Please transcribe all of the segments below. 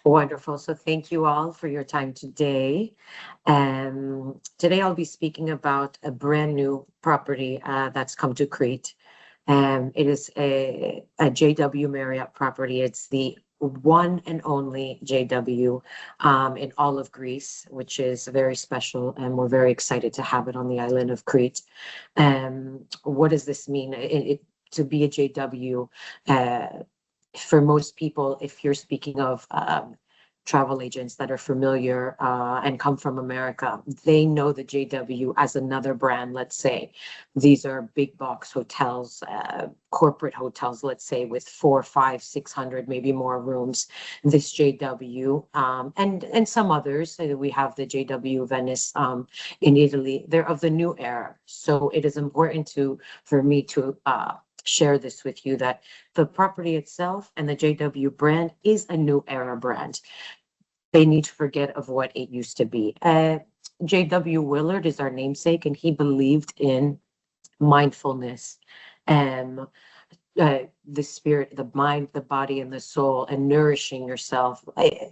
Wonderful. So thank you all for your time today. Today I'll be speaking about a brand new property that's come to Crete. It is a JW Marriott property. It's the one and only JW in all of Greece, which is very special, and we're very excited to have it on the island of Crete. What does this mean? To be a JW, for most people, if you're speaking of travel agents that are familiar and come from America, they know the JW as another brand. Let's say these are big box hotels, corporate hotels, let's say with 400, 500, 600, maybe more rooms. This JW and some others. We have the JW Venice in Italy. They're of the new era. So it is important for me to share this with you, that the property itself and the JW brand is a new era brand. They need to forget of what it used to be. JW Willard is our namesake, and he believed in mindfulness and the spirit, the mind, the body, and the soul, and nourishing yourself.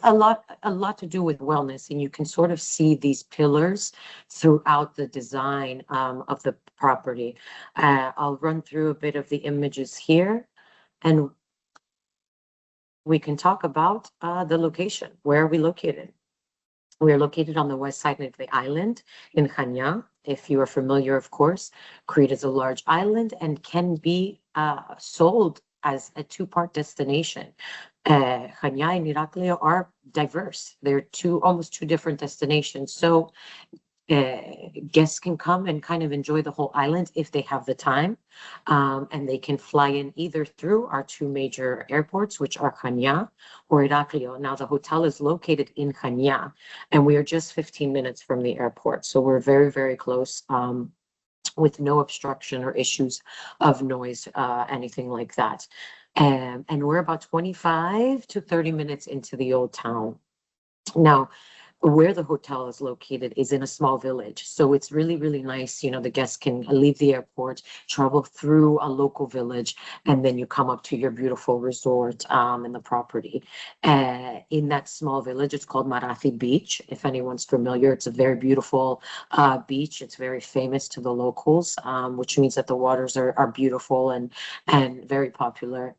A lot to do with wellness, and you can sort of see these pillars throughout the design of the property. I'll run through a bit of the images here, and we can talk about the location. Where are we located? We are located on the west side of the island in Chania. If you are familiar, of course, Crete is a large island and can be sold as a two-part destination. Chania and Iraklio are diverse. They're almost two different destinations. So guests can come and kind of enjoy the whole island if they have the time, and they can fly in either through our two major airports, which are Chania or Iraklio. Now the hotel is located in Chania, and we are just 15 minutes from the airport, so we're very, very close, with no obstruction or issues of noise, anything like that. And we're about 25 to 30 minutes into the old town. Now, where the hotel is located is in a small village. So it's really, really nice. The guests can leave the airport, travel through a local village, and then you come up to your beautiful resort in the property. In that small village, it's called Marathi Beach. If anyone's familiar, it's a very beautiful beach. It's very famous to the locals, which means that the waters are beautiful and very popular.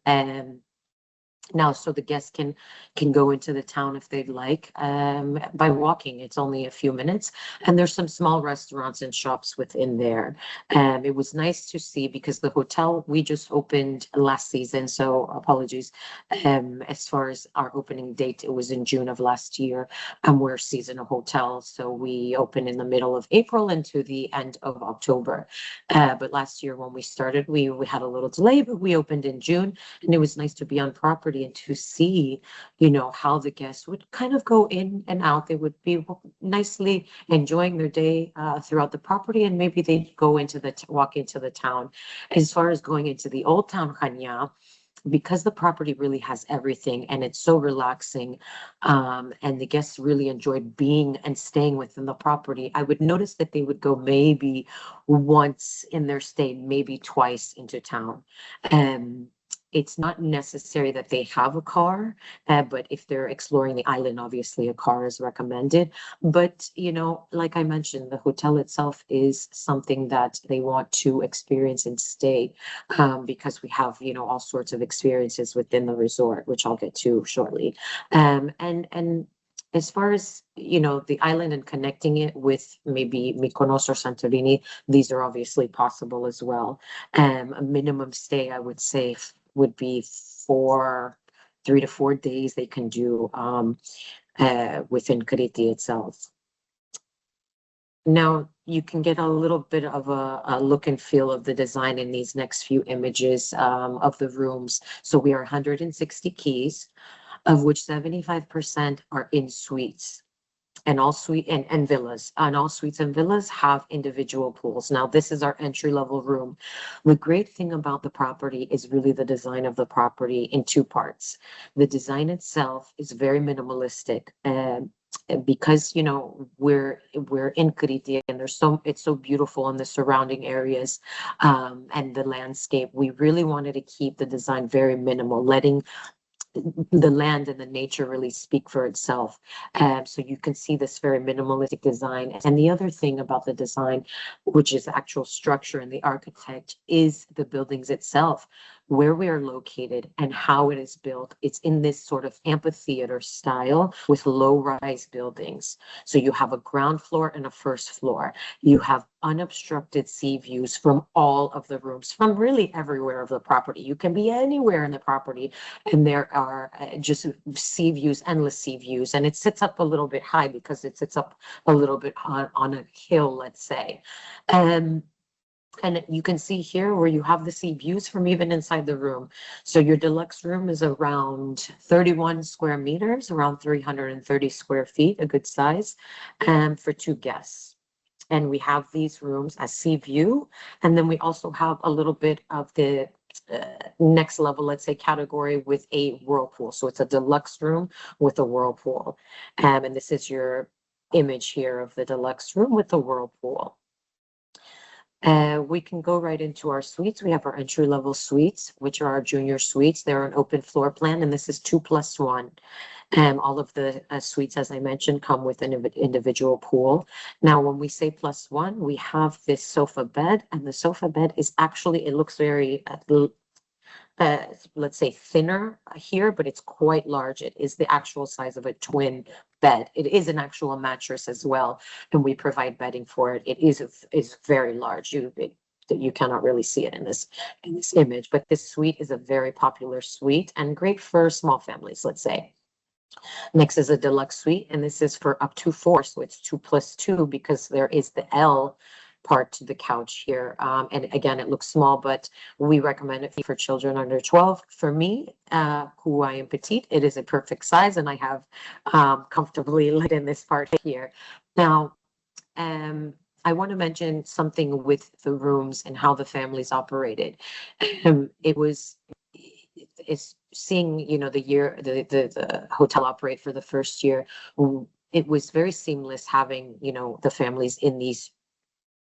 Now, so the guests can go into the town if they'd like by walking. It's only a few minutes, and there's some small restaurants and shops within there. It was nice to see, because the hotel, we just opened last season, so apologies. As far as our opening date, it was in June of last year, and we're a seasonal hotel, so we opened in the middle of April into the end of October. But last year when we started, we had a little delay, but we opened in June, and it was nice to be on property and to see, how the guests would kind of go in and out. They would be nicely enjoying their day throughout the property, and maybe they'd go walk into the town. As far as going into the old town, Chania, because the property really has everything and it's so relaxing, and the guests really enjoyed being and staying within the property, I would notice that they would go maybe once in their stay, maybe twice into town. It's not necessary that they have a car, but if they're exploring the island, obviously a car is recommended. But, like I mentioned, the hotel itself is something that they want to experience and stay, because we have, all sorts of experiences within the resort, which I'll get to shortly. And as far as, the island and connecting it with maybe Mykonos or Santorini, these are obviously possible as well. A minimum stay, I would say, would be 3 to 4 days they can do within Crete itself. Now, you can get a little bit of a look and feel of the design in these next few images of the rooms. So we are 160 keys, of which 75% are in suites. And all suite and villas, and all suites and villas have individual pools. Now, this is our entry-level room. The great thing about the property is really the design of the property in two parts. The design itself is very minimalistic, because we're in Crete, and it's so beautiful in the surrounding areas, and the landscape. We really wanted to keep the design very minimal, letting the land and the nature really speak for itself. So you can see this very minimalistic design. And the other thing about the design, which is actual structure and the architect, is the buildings itself, where we are located and how it is built. It's in this sort of amphitheater style with low-rise buildings. So you have a ground floor and a first floor. You have unobstructed sea views from all of the rooms, from really everywhere of the property. You can be anywhere in the property, and there are just sea views, endless sea views. And it sits up a little bit high because it sits up a little bit on a hill, let's say. And you can see here where you have the sea views from even inside the room. So your deluxe room is around 31 square meters, around 330 square feet, a good size, for 2 guests. And we have these rooms as sea view. And then we also have a little bit of the next level, let's say, category with a whirlpool. So it's a deluxe room with a whirlpool. And this is your image here of the deluxe room with the whirlpool. We can go right into our suites. We have our entry-level suites, which are our junior suites. They're an open floor plan, and this is 2+1. All of the suites, as I mentioned, come with an individual pool. Now, when we say +1, we have this sofa bed, and the sofa bed is actually, it looks very, let's say, thinner here, but it's quite large. It is the actual size of a twin bed. It is an actual mattress as well, and we provide bedding for it. It is very large. You cannot really see it in this image, but this suite is a very popular suite and great for small families, let's say. Next is a deluxe suite, and this is for up to 4, so it's 2+2 because there is the L part to the couch here. And again, it looks small, but we recommend it for children under 12. For me, who I am petite, it is a perfect size, and I have comfortably laid in this part here. Now, I want to mention something with the rooms and how the families operated. It's seeing, the hotel operate for the first year. It was very seamless having, the families in these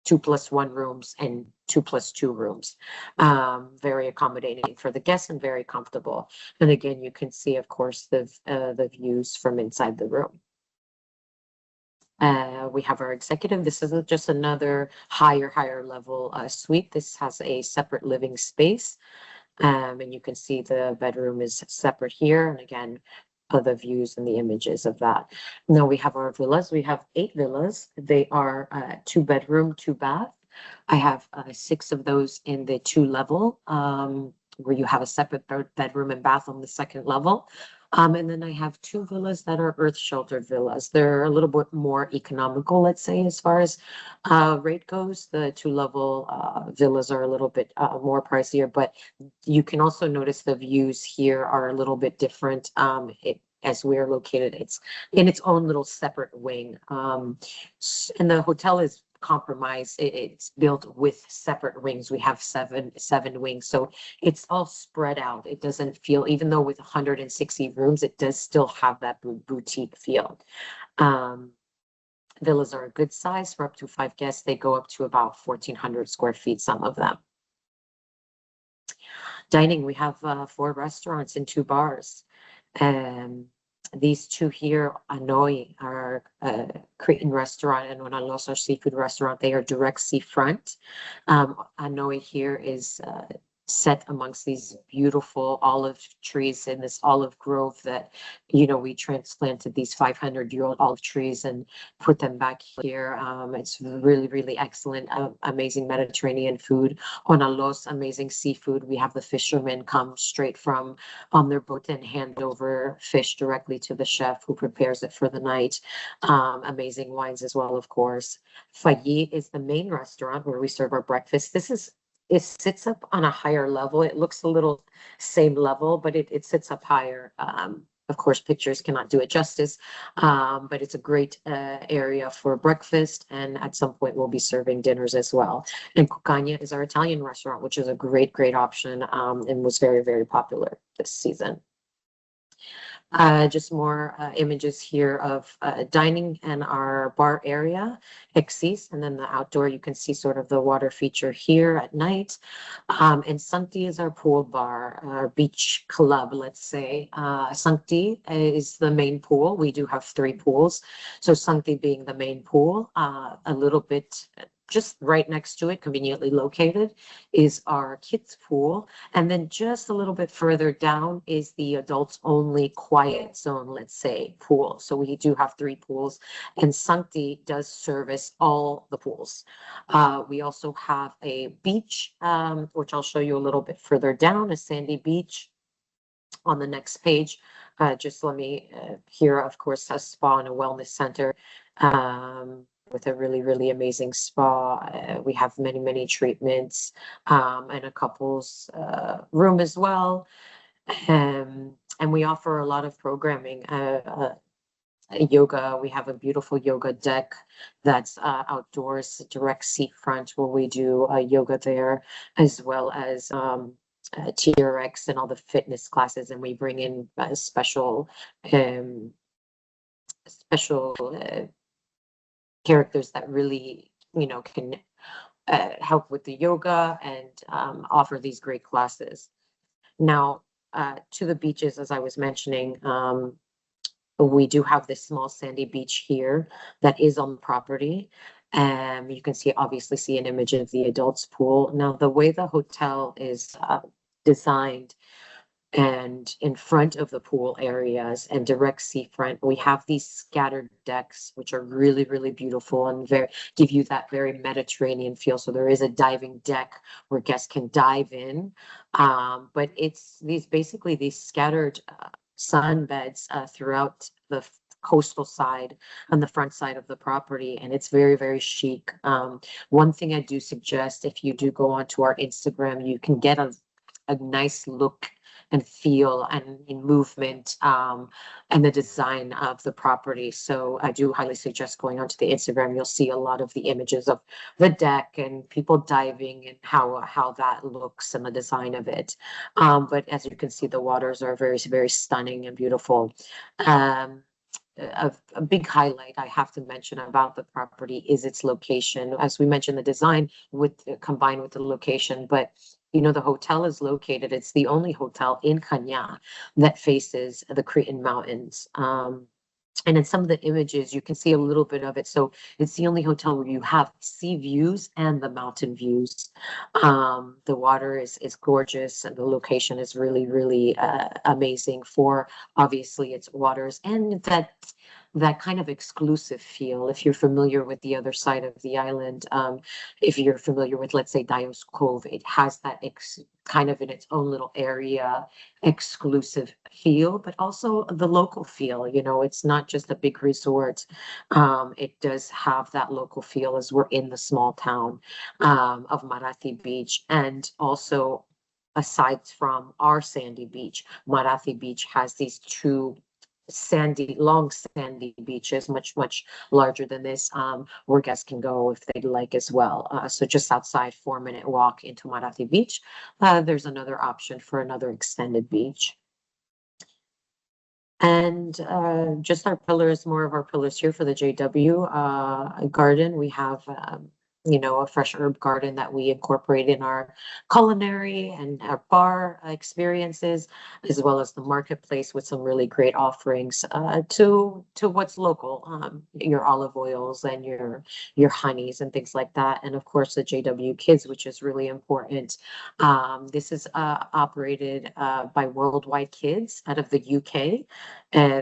2+1 rooms and 2+2 rooms. Very accommodating for the guests and very comfortable. And again, you can see, of course, the views from inside the room. We have our executive. This is just another higher level suite. This has a separate living space. And you can see the bedroom is separate here. And again, other views and the images of that. Now we have our villas. We have 8 villas. They are 2 bedroom, 2 bath. I have 6 of those in the 2 level, where you have a separate bedroom and bath on the 2nd level. And then I have 2 villas that are earth sheltered villas. They're a little bit more economical, let's say, as far as rate goes. The 2 level villas are a little bit more pricier, but you can also notice the views here are a little bit different. As we're located, it's in its own little separate wing. And the hotel is compromised. It's built with separate wings. We have seven wings, so it's all spread out. It doesn't feel, even though with 160 rooms, it does still have that boutique feel. Villas are a good size for up to 5 guests. They go up to about 1,400 square feet, some of them. Dining, we have 4 restaurants and 2 bars. These 2 here, Hanoi, are a Cretan restaurant, and Onalos, our seafood restaurant. They are direct seafront. Hanoi here is set amongst these beautiful olive trees in this olive grove that, we transplanted these 500-year-old olive trees and put them back here. It's really, really excellent, amazing Mediterranean food. Onalos, amazing seafood. We have the fishermen come straight from on their boat and hand over fish directly to the chef who prepares it for the night. Amazing wines as well, of course. Fayi is the main restaurant where we serve our breakfast. It sits up on a higher level. It looks a little same level, but it sits up higher. Of course, pictures cannot do it justice, but it's a great area for breakfast. And at some point, we'll be serving dinners as well. And Chania is our Italian restaurant, which is a great option, and was very, very popular this season. Just more images here of dining and our bar area, Exis, and then the outdoor, you can see sort of the water feature here at night. And Sancti is our pool bar, our beach club, let's say. Sancti is the main pool. We do have 3 pools. So Sancti being the main pool, a little bit just right next to it, conveniently located, is our kids pool. And then just a little bit further down is the adults only quiet zone, let's say, pool. So we do have 3 pools, and Sancti does service all the pools. We also have a beach, which I'll show you a little bit further down, a sandy beach on the next page. Just let me, here, of course, a spa and a wellness center. With a really, really amazing spa. We have many, many treatments, and a couple's room as well. And we offer a lot of programming. Yoga, we have a beautiful yoga deck that's outdoors, direct seafront, where we do yoga there, as well as TRX and all the fitness classes. And we bring in special characters that really, can help with the yoga and offer these great classes. Now, to the beaches, as I was mentioning, we do have this small sandy beach here that is on the property. You can obviously see an image of the adults pool. Now, the way the hotel is designed, and in front of the pool areas and direct seafront, we have these scattered decks, which are really, really beautiful and give you that very Mediterranean feel. So there is a diving deck where guests can dive in, but it's basically these scattered sunbeds throughout the coastal side on the front side of the property, and it's very, very chic. One thing I do suggest, if you do go onto our Instagram, you can get a nice look and feel and in movement, and the design of the property. So I do highly suggest going onto the Instagram. You'll see a lot of the images of the deck and people diving and how that looks and the design of it. But as you can see, the waters are very, very stunning and beautiful. A big highlight I have to mention about the property is its location. As we mentioned, the design combined with the location, but the hotel is located, it's the only hotel in Chania that faces the Cretan mountains. And in some of the images, you can see a little bit of it. So it's the only hotel where you have sea views and the mountain views. The water is gorgeous, and the location is really, really amazing for, obviously, its waters and that kind of exclusive feel. If you're familiar with the other side of the island, if you're familiar with, let's say, Dios Cove, it has that kind of in its own little area, exclusive feel, but also the local feel. It's not just a big resort. It does have that local feel as we're in the small town of Marathi Beach. And also, aside from our sandy beach, Marathi Beach has these 2 long sandy beaches, much larger than this, where guests can go if they'd like as well. So just outside, 4-minute walk into Marathi Beach, there's another option for another extended beach. And just our pillars, more of our pillars here for the JW garden. We have a fresh herb garden that we incorporate in our culinary and our bar experiences, as well as the marketplace with some really great offerings to what's local, your olive oils and your honeys and things like that. And of course, the JW Kids, which is really important. This is operated by Worldwide Kids out of the UK.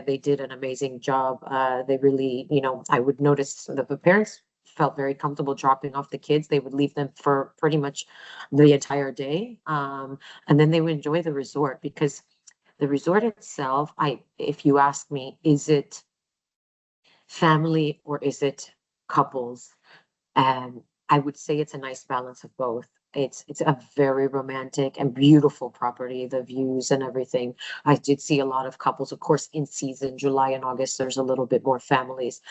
They did an amazing job. They really, I would notice that the parents felt very comfortable dropping off the kids. They would leave them for pretty much the entire day. And then they would enjoy the resort, because the resort itself, if you ask me, is it family or is it couples? I would say it's a nice balance of both. It's a very romantic and beautiful property, the views and everything. I did see a lot of couples, of course, in season, July and August, there's a little bit more families.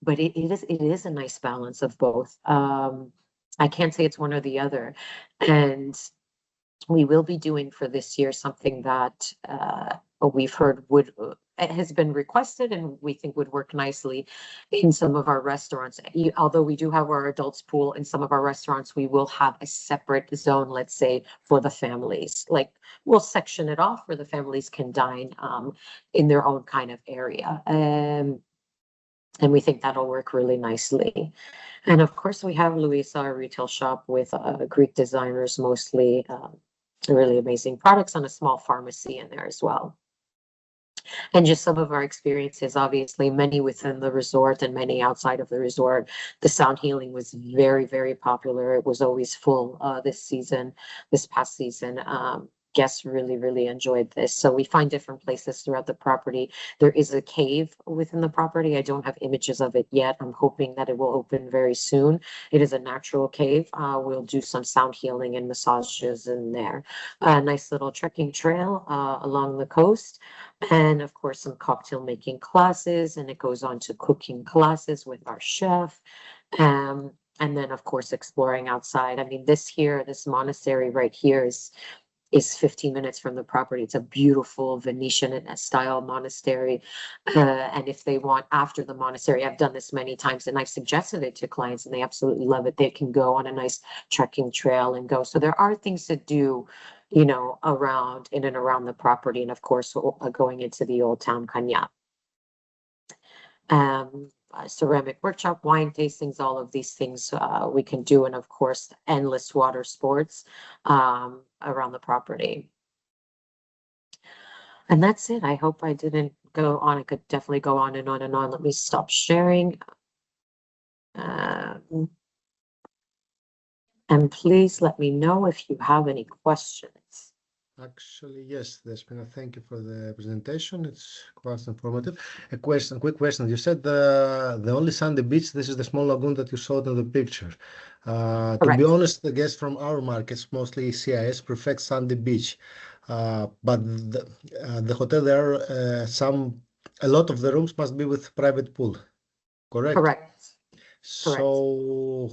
But it is a nice balance of both. I can't say it's one or the other. And we will be doing for this year something that we've heard it has been requested and we think would work nicely in some of our restaurants. Although we do have our adults pool in some of our restaurants, we will have a separate zone, let's say, for the families. Like we'll section it off where the families can dine in their own kind of area. And we think that'll work really nicely. And of course, we have Luisa, our retail shop with Greek designers, mostly really amazing products, and a small pharmacy in there as well. And just some of our experiences, obviously, many within the resort and many outside of the resort. The sound healing was very, very popular. It was always full this past season. Guests really, really enjoyed this. So we find different places throughout the property. There is a cave within the property. I don't have images of it yet. I'm hoping that it will open very soon. It is a natural cave. We'll do some sound healing and massages in there. A nice little trekking trail along the coast. And of course, some cocktail making classes. And it goes on to cooking classes with our chef. And then, of course, exploring outside. I mean, this monastery right here is 15 minutes from the property. It's a beautiful Venetian style monastery. And if they want after the monastery, I've done this many times and I've suggested it to clients and they absolutely love it. They can go on a nice trekking trail and go. So there are things to do, around in and around the property. And of course, going into the old town Chania. Ceramic workshop, wine tastings, all of these things we can do. And of course, endless water sports around the property. And that's it. I hope I didn't go on. I could definitely go on and on and on. Let me stop sharing. And please let me know if you have any questions. Actually, yes, Despina, thank you for the presentation. It's quite informative. Quick question. You said the only sandy beach, this is the small lagoon that you showed in the picture. To be honest, the guests from our markets, mostly CIS, prefer sandy beach. But the hotel there, a lot of the rooms must be with private pool, correct? Correct. So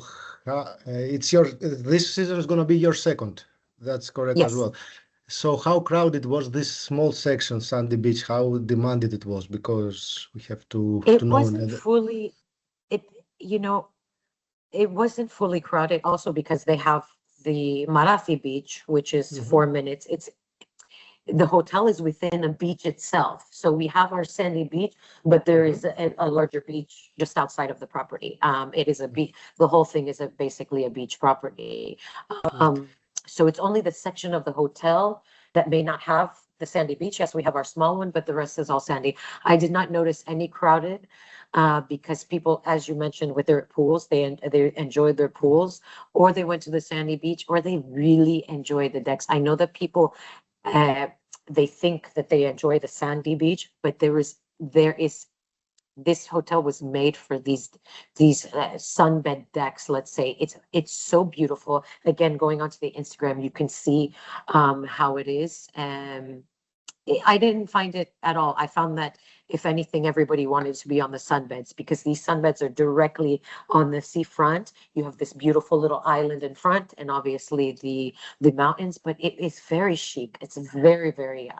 this season is going to be your second. That's correct as well. So how crowded was this small section, Sandy Beach? How demanded it was? Because we have to know. It wasn't fully, it wasn't fully crowded also because they have the Marathi Beach, which is 4 minutes. The hotel is within a beach itself. So we have our sandy beach, but there is a larger beach just outside of the property. It is a beach. The whole thing is basically a beach property. So it's only the section of the hotel that may not have the sandy beach. Yes, we have our small one, but the rest is all sandy. I did not notice any crowded because people, as you mentioned, with their pools, they enjoyed their pools, or they went to the sandy beach, or they really enjoyed the decks. I know that people, they think that they enjoy the sandy beach, but there is this hotel was made for these sunbed decks. Let's say it's so beautiful. Again, going onto the Instagram, you can see how it is. I didn't find it at all. I found that if anything, everybody wanted to be on the sunbeds because these sunbeds are directly on the seafront. You have this beautiful little island in front and obviously the mountains, but it is very chic. It's very, very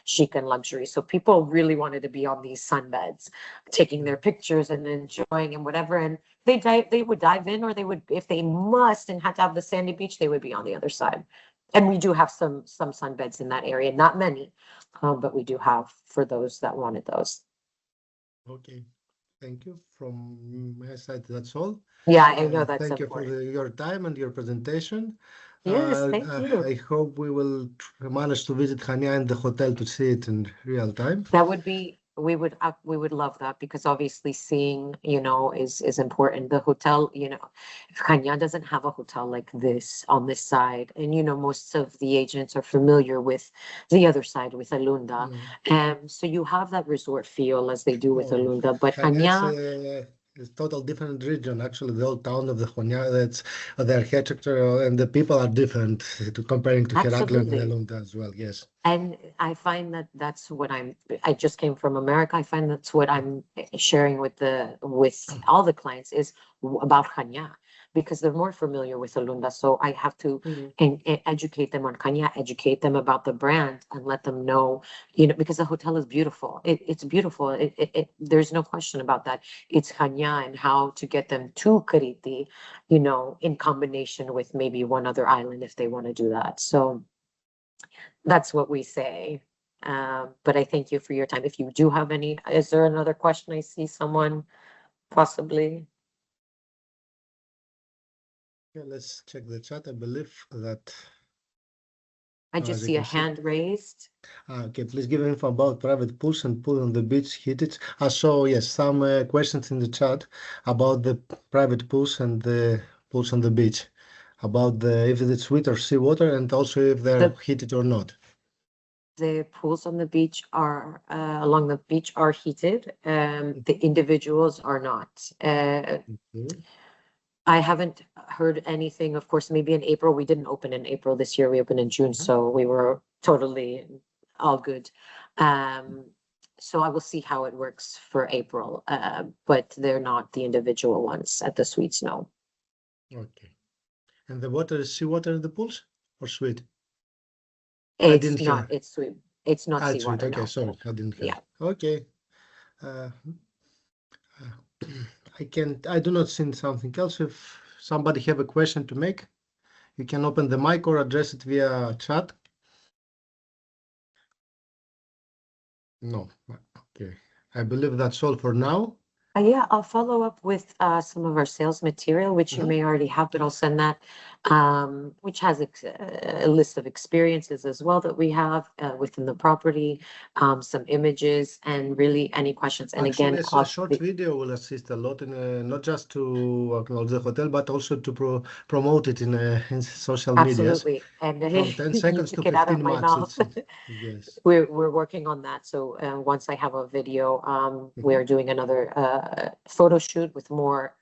chic and luxury. So people really wanted to be on these sunbeds, taking their pictures and enjoying and whatever. And they would dive in, or they would, if they must and had to have the sandy beach, they would be on the other side. And we do have some sunbeds in that area, not many, but we do have for those that wanted those. Okay, thank you. From my side, that's all. Yeah, I know that's thank important. you for your time and your presentation. Yes, thank you. I hope we will manage to visit Chania in the hotel to see it in real time. That would be, we would love that because obviously seeing, is important. The hotel, Chania doesn't have a hotel like this on this side. And, most of the agents are familiar with the other side, with Alunda. So you have that resort feel as they do with Alunda. But Chania, it's total different region. Actually, the old town of the Chania, that's the architecture and the people are different comparing to Heraklion and Alunda as well. Yes. And I find that that's what I just came from America. I find that's what I'm sharing with all the clients is about Chania, because they're more familiar with Olunda. So I have to educate them on Chania, educate them about the brand, and let them know, because the hotel is beautiful. It's beautiful. There's no question about that. It's Chania and how to get them to Crete, in combination with maybe one other island if they want to do that. So that's what we say. But I thank you for your time. If you do have any, is there another question? I see someone possibly. Yeah, let's check the chat. I believe that I just see a hand raised. Okay, please give info about private pools and pool on the beach heated. So yes, some questions in the chat about the private pools and the pools on the beach, about if it's sweet or seawater, and also if they're heated or not. The pools on the beach are along the beach are heated. The individuals are not. I haven't heard anything. Of course, maybe in April. We didn't open in April this year. We opened in June, so we were totally all good. So I will see how it works for April, but they're not the individual ones at the suites, no. Okay. And the water is seawater in the pools or sweet? It's not. It's sweet. It's not seawater. Sweet. Okay, no. sorry, I didn't hear. Yeah. Okay. I do not see something else. If somebody have a question to make, you can open the mic or address it via chat. No. Okay. I believe that's all for now. Yeah, I'll follow up with some of our sales material, which you may already have, but I'll send that, which has a list of experiences as well that we have within the property, some images, and really any questions. And Actually, again, a short video will assist a lot in not just to acknowledge the hotel, but also to promote it in social media. Absolutely, and from 10 seconds to 15 months. Yes. We're working on that. So once I have a video, we're doing another photo shoot with more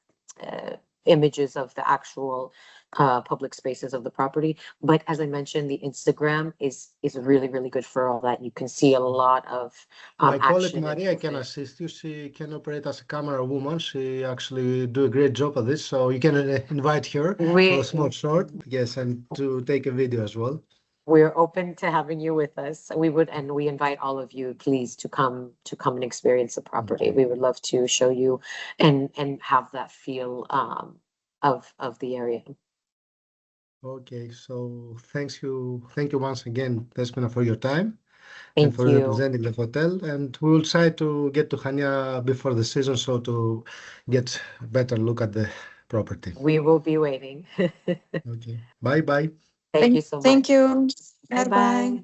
images of the actual public spaces of the property. But as I mentioned, the Instagram is really, really good for all that. You can see a lot of my colleague Maria can assist you. She can operate as a camera woman. She actually do a great job at this. So you can invite her for a small short. Yes, and to take a video as well. We're open to having you with us. We invite all of you, please, to come and experience the property. We would love to show you and have that feel of the area. Okay, so thank you once again, Despina, for your time. Thank and for you. representing the hotel. And we will try to get to Chania before the season, so to get a better look at the property. We will be waiting. Okay. Bye bye. Thank you so much. Thank you. Bye bye.